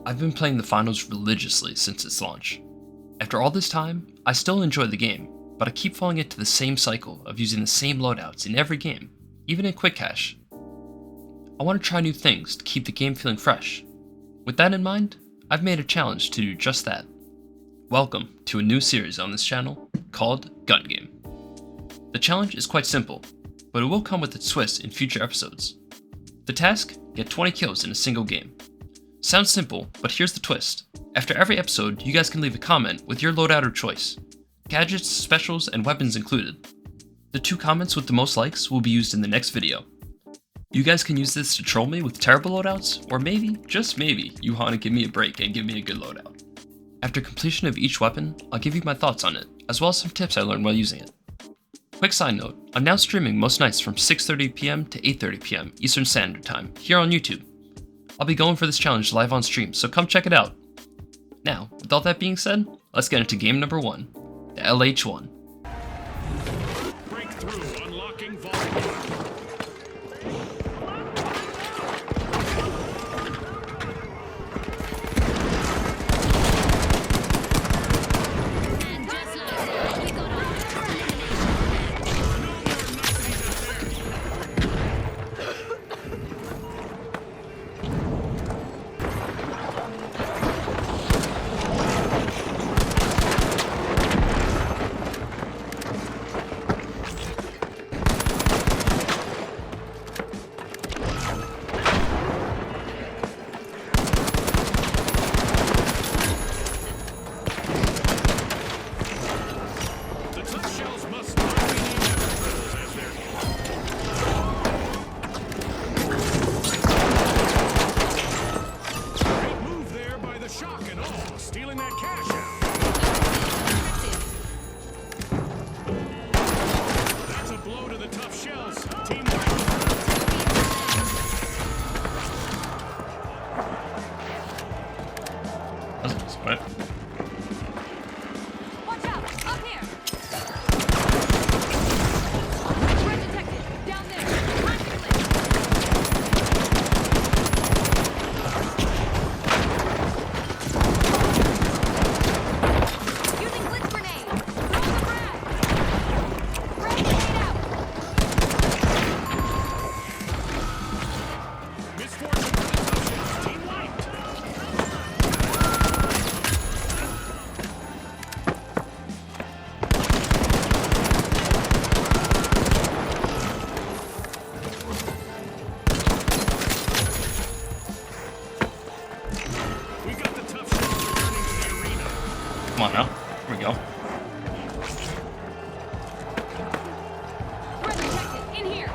I've been playing the finals religiously since its launch. After all this time, I still enjoy the game, but I keep falling into the same cycle of using the same loadouts in every game, even in Quick Cache. I want to try new things to keep the game feeling fresh. With that in mind, I've made a challenge to do just that. Welcome to a new series on this channel called Gun Game. The challenge is quite simple, but it will come with its twist in future episodes. The task: get 20 kills in a single game. Sounds simple, but here's the twist. After every episode, you guys can leave a comment with your loadout of choice. Gadgets, specials, and weapons included. The 2 comments with the most likes will be used in the next video. You guys can use this to troll me with terrible loadouts, or maybe, just maybe, you want to give me a break and give me a good loadout. After completion of each weapon, I'll give you my thoughts on it, as well as some tips I learned while using it. Quick side note, I'm now streaming most nights from 6:30 PM to 8:30 PM Eastern Standard Time, here on YouTube. I'll be going for this challenge live on stream, so come check it out. Now, with all that being said, let's get into game number 1, the LH1. Breakthrough, unlocking volume. Stealing that cash out. That's a blow to the tough shells. Team That's right. Watch out! Up here! Red detected! Down there! Behind your lip! Using blitz grenade! Throw the frag! Frag grenade out! misfortune for the tough shells. Team wiped. We got the tough shells returning to the arena. Come on now, here we go. Red detected! In here!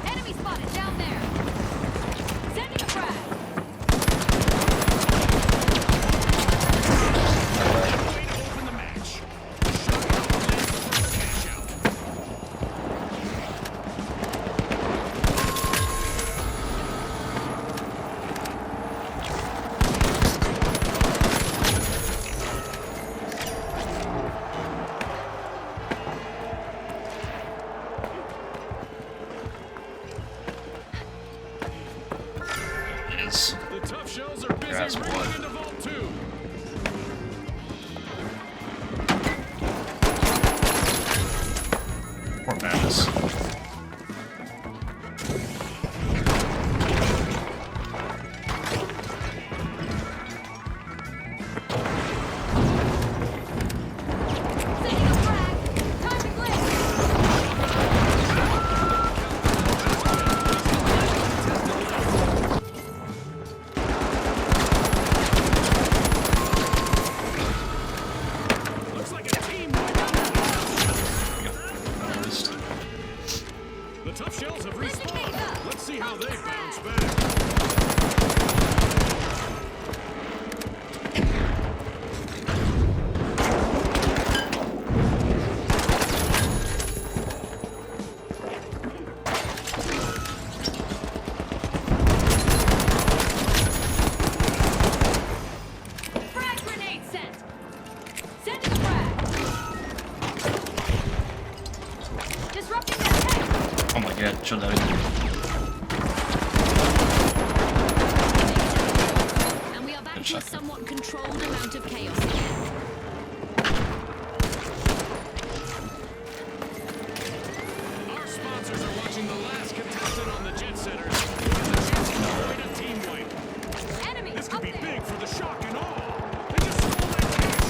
Enemy spotted down there! Sending a frag! Way to open the match. Shotgun lands the first cash out. Yes. The tough shells are busy Grass raiding blood. into Vault 2. Poor Madness. Sending a frag! Time to blitz! Chill out. And we are back Good to a shot. somewhat controlled amount of chaos again. Our sponsors are watching the last contestant on the Jet Setters. With a chance to avoid a team wipe. Enemy This could up be there. big for the shock and awe. They just stole that cash.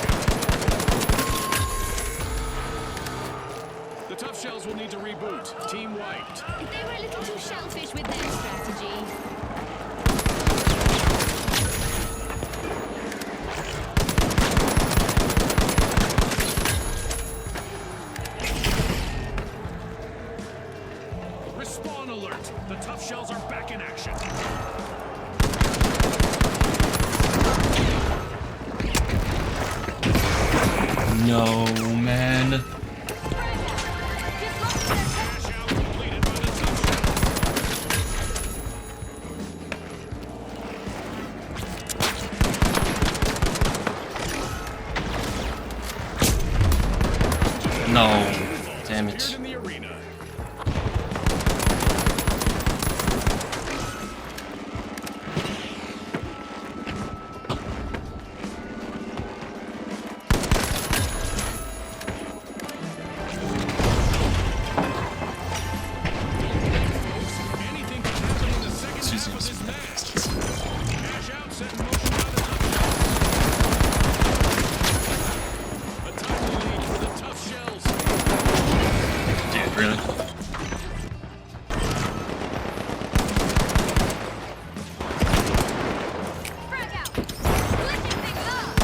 The Tough Shells will need to reboot. Team wiped. They were a little too shellfish with their strategy. Respawn alert. The Tough Shells are back in action. No, man. Disrupt their Cash out completed by the Tough Shells. No. Damn Appeared it. in the arena. Anything can happen in the second half of this match. Cash out set in motion by the Tough Shells. A timely lead for the Tough Shells. Dude, really? frag out. Glitching things up.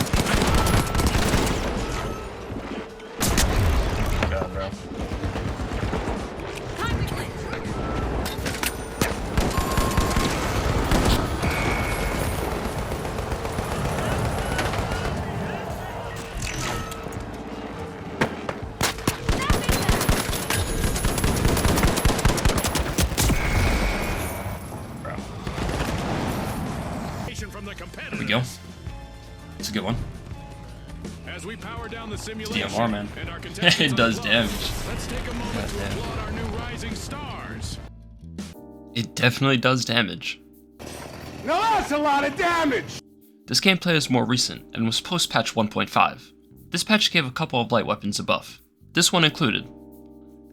God, bro. Time to glitch. From the competitors. There we go. It's a good one. As we power down the simulation DMR, man. and our contestants It does on the damage. floor, let's take a moment to Goddamn. applaud our new rising stars. It definitely does damage. Now that's a lot of damage! This gameplay is more recent and was post-patch 1.5. This patch gave a couple of light weapons a buff. This one included.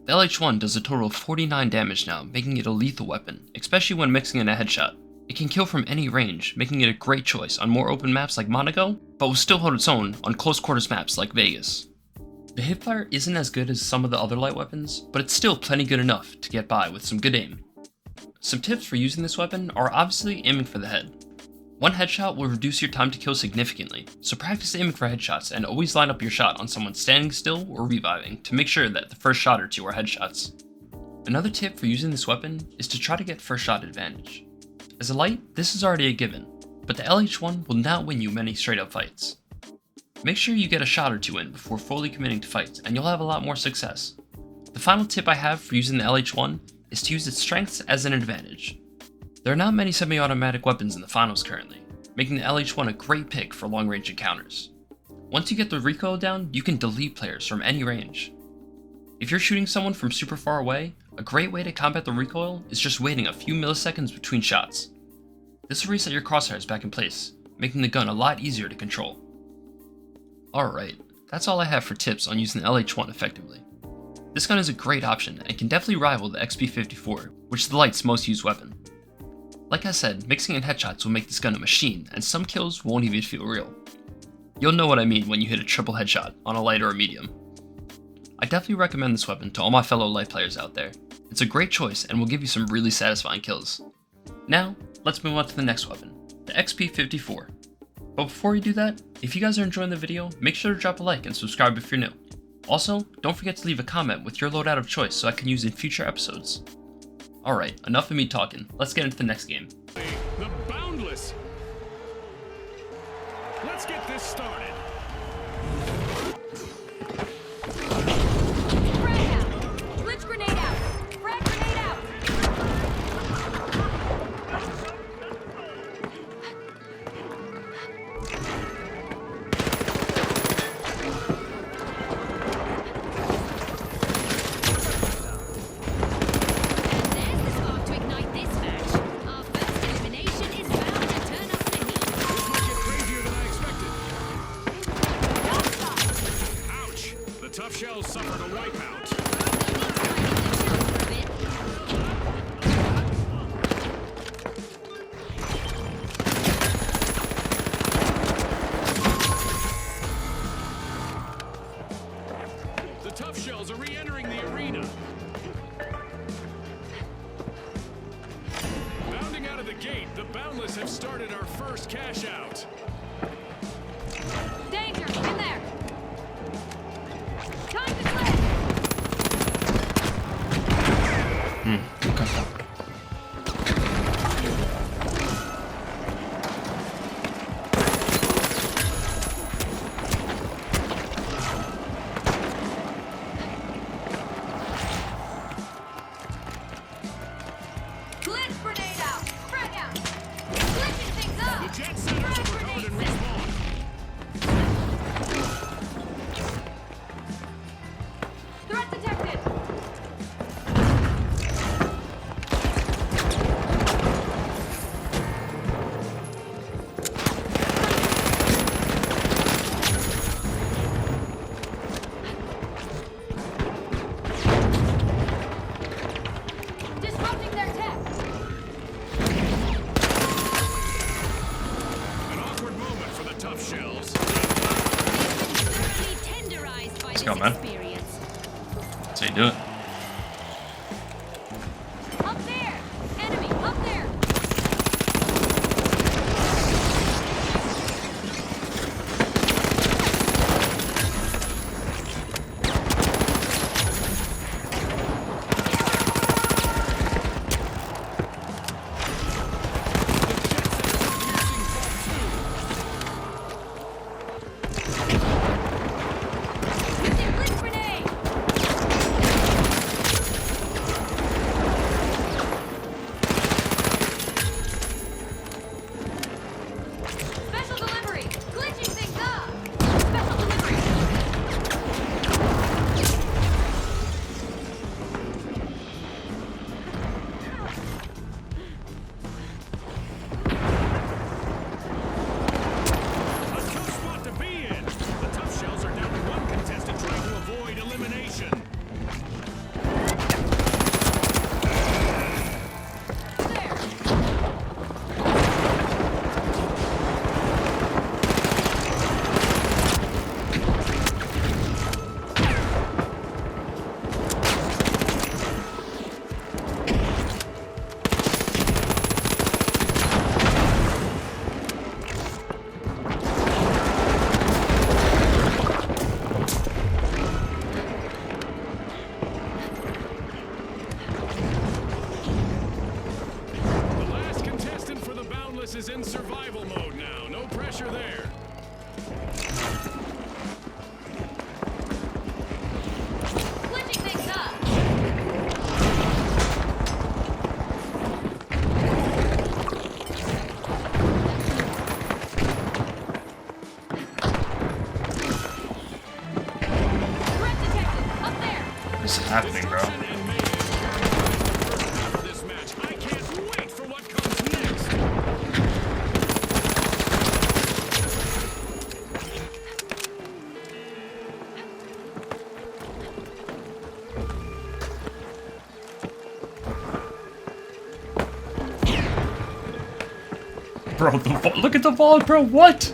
The LH1 does a total of 49 damage now, making it a lethal weapon, especially when mixing in a headshot. It can kill from any range, making it a great choice on more open maps like Monaco, but will still hold its own on close quarters maps like Vegas. The hipfire isn't as good as some of the other light weapons, but it's still plenty good enough to get by with some good aim. Some tips for using this weapon are obviously aiming for the head. One headshot will reduce your time to kill significantly, so practice aiming for headshots and always line up your shot on someone standing still or reviving to make sure that the first shot or two are headshots. Another tip for using this weapon is to try to get first shot advantage. As a light, this is already a given, but the LH1 will not win you many straight up fights. Make sure you get a shot or two in before fully committing to fights and you'll have a lot more success. The final tip I have for using the LH1 is to use its strengths as an advantage. There are not many semi-automatic weapons in the finals currently, making the LH1 a great pick for long-range encounters. Once you get the recoil down, you can delete players from any range. If you're shooting someone from super far away, a great way to combat the recoil is just waiting a few milliseconds between shots. This will reset your crosshairs back in place, making the gun a lot easier to control. Alright, that's all I have for tips on using the LH1 effectively. This gun is a great option and can definitely rival the XP54, which is the light's most used weapon. Like I said, mixing in headshots will make this gun a machine, and some kills won't even feel real. You'll know what I mean when you hit a triple headshot on a light or a medium. I definitely recommend this weapon to all my fellow light players out there. It's a great choice and will give you some really satisfying kills. Now, let's move on to the next weapon, the XP54. But before we do that, if you guys are enjoying the video, make sure to drop a like and subscribe if you're new. Also, don't forget to leave a comment with your loadout of choice so I can use in future episodes. Alright, enough of me talking, let's get into the next game. The Boundless. Let's get this started. Frag out. Glitch grenade out. Frag grenade out. This shells suffered a wipeout. The tough shells are re-entering the arena. Bounding out of the gate, the Boundless have started our first cash out. Danger! In there! Time to play! Okay. Blitz grenade out! Frag out! Glitching things up! The jet centers have Frag recovered and grenade set. respawned. Threat detected! Disrupting their tech! An awkward moment for the tough shells. Thoroughly tenderized by Let's this go, man. experience. That's how you do it. Up there! Enemy! Up there! With their blitz grenade! Special delivery! Glitching things up! Special delivery! A tough spot to be in. The tough shells are down to one contestant trying to avoid elimination. There! The last contestant for the Boundless is in survival mode now. No pressure there. Glitching things up! Threat detected! Up there! What's happening, bro? Destruction and mayhem are the first half of this match. I can't wait for what comes next. Bro, look at the vault, bro. What?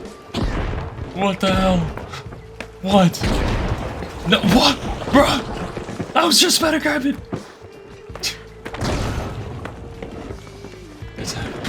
What the hell? What? No, what? Bro, I was just about to grab it. What's happening?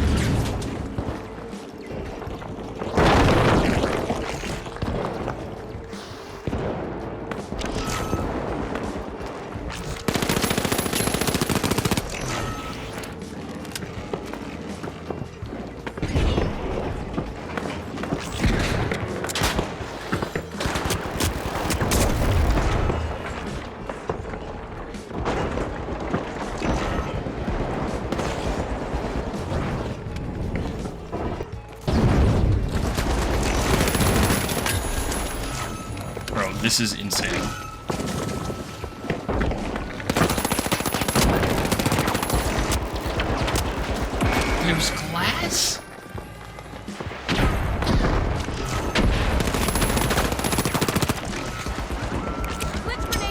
Bro, this is insane. There's glass? Blitz grenade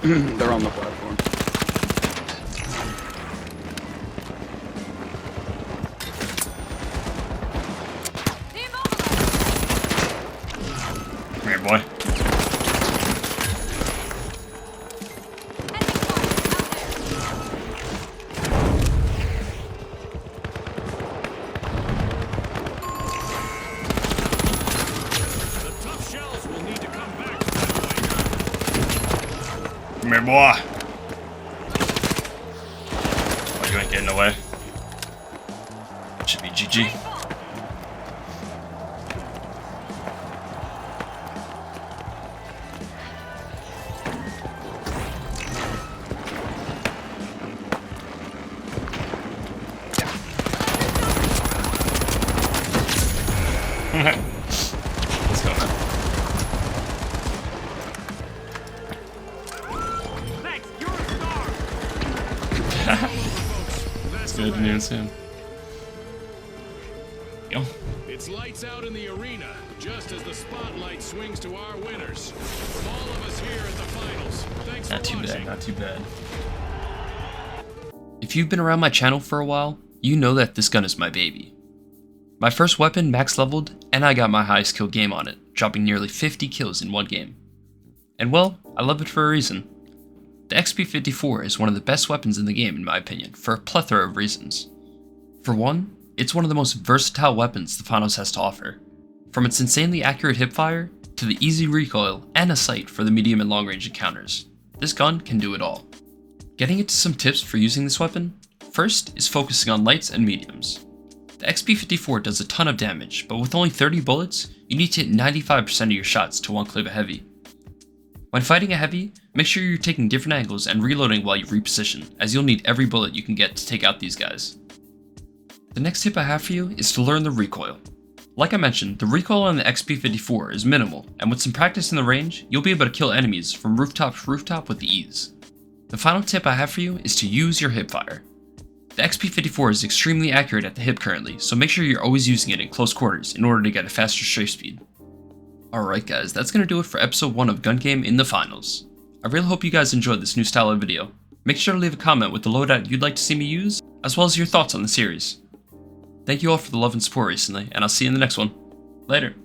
They're on the platform. Come here, boy. The tough shells will need to come back. Come here, boy. Oh, you ain't getting away. Should be GG. Let's go, man. Thanks, you're a star. That's the Good way. news, him. Yo. It's lights out in the arena, just as the spotlight swings to our winners. From all of us here at the finals, thanks Not for too watching. bad, not too bad. If you've been around my channel for a while, you know that this gun is my baby. My first weapon max leveled, and I got my highest kill game on it, dropping nearly 50 kills in one game. And well, I love it for a reason. The XP54 is one of the best weapons in the game in my opinion, for a plethora of reasons. For one, it's one of the most versatile weapons the finals has to offer. From its insanely accurate hipfire, to the easy recoil and a sight for the medium and long range encounters. This gun can do it all. Getting into some tips for using this weapon, first is focusing on lights and mediums. The XP54 does a ton of damage, but with only 30 bullets, you need to hit 95% of your shots to one-clip a heavy. When fighting a heavy, make sure you're taking different angles and reloading while you reposition, as you'll need every bullet you can get to take out these guys. The next tip I have for you is to learn the recoil. Like I mentioned, the recoil on the XP54 is minimal, and with some practice in the range, you'll be able to kill enemies from rooftop to rooftop with ease. The final tip I have for you is to use your hipfire. The XP54 is extremely accurate at the hip currently, so make sure you're always using it in close quarters in order to get a faster strafe speed. Alright guys, that's going to do it for episode 1 of Gun Game in the Finals. I really hope you guys enjoyed this new style of video. Make sure to leave a comment with the loadout you'd like to see me use, as well as your thoughts on the series. Thank you all for the love and support recently, and I'll see you in the next one. Later.